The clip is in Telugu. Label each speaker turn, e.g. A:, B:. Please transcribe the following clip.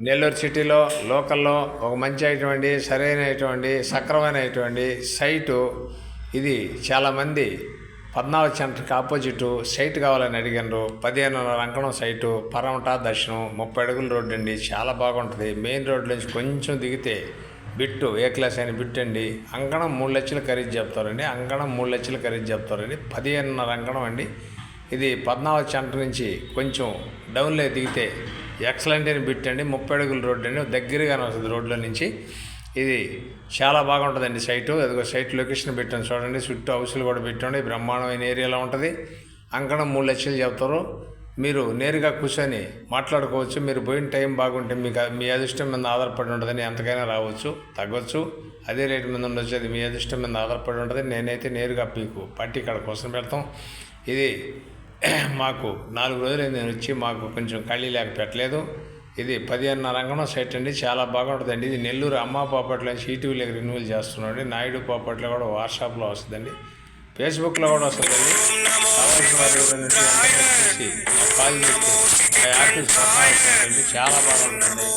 A: నెల్లూరు సిటీలో లోకల్లో ఒక మంచి అయినటువంటి సరైనటువంటి సక్రమైనటువంటి సైటు ఇది. చాలామంది పద్మావతి సెంటర్కి ఆపోజిట్ సైట్ కావాలని అడిగినారు. 15.5 అంకణం సైటు, పరమట దర్శనం, 30 అడుగుల రోడ్డు అండి. చాలా బాగుంటుంది. మెయిన్ రోడ్ నుంచి కొంచెం దిగితే బిట్టు ఏ క్లాస్ అయిన బిట్ అండి. అంకణం 3 లక్షలు ఖరీదు చెప్తారండి. అంకణం 3 లక్షలు ఖరీదు చెప్తారండి. 15.5 అంకణం అండి. ఇది పద్మావతి సెంటర్ నుంచి కొంచెం డౌన్లో దిగితే ఎక్సలెంట్ అయిన బిట్ అండి. 30 అడుగుల రోడ్డు అండి. దగ్గరగానే వస్తుంది రోడ్లో నుంచి. ఇది చాలా బాగుంటుందండి సైటు. అదిగో సైట్ లొకేషన్ పెట్టాను చూడండి. చుట్టూ హౌసులు కూడా పెట్టండి. బ్రహ్మాండమైన ఏరియాలో ఉంటుంది. అంకణం 3 లక్షలు చెప్తారు. మీరు నేరుగా కూర్చొని మాట్లాడుకోవచ్చు. మీరు పోయిన టైం బాగుంటే మీకు మీ అదృష్టం మీద ఆధారపడి ఉంటుందని ఎంతకైనా రావచ్చు, తగ్గొచ్చు. అదే రేటు మీద ఉండొచ్చు. అది మీ అదృష్టం మీద ఆధారపడి ఉంటుంది. నేనైతే నేరుగా మీకు పట్టి ఇక్కడ కోసం పెడతాం. ఇది మాకు 4 రోజులైంది నేను వచ్చి, మాకు కొంచెం ఖాళీ లేక పెట్టలేదు. ఇది 15.5 అంకణం సైట్ అండి. చాలా బాగుంటుందండి. ఇది నెల్లూరు అమ్మ ప్రాపర్టీలో ఈటీవీలోకి రెన్యూవల్ చేస్తున్నాడు. నాయుడు ప్రాపర్టీలో కూడా వాట్సాప్లో వస్తుందండి, ఫేస్బుక్లో కూడా వస్తుందండి. కాల్ చేసి ఆఫీస్ చాలా బాగుంటుంది.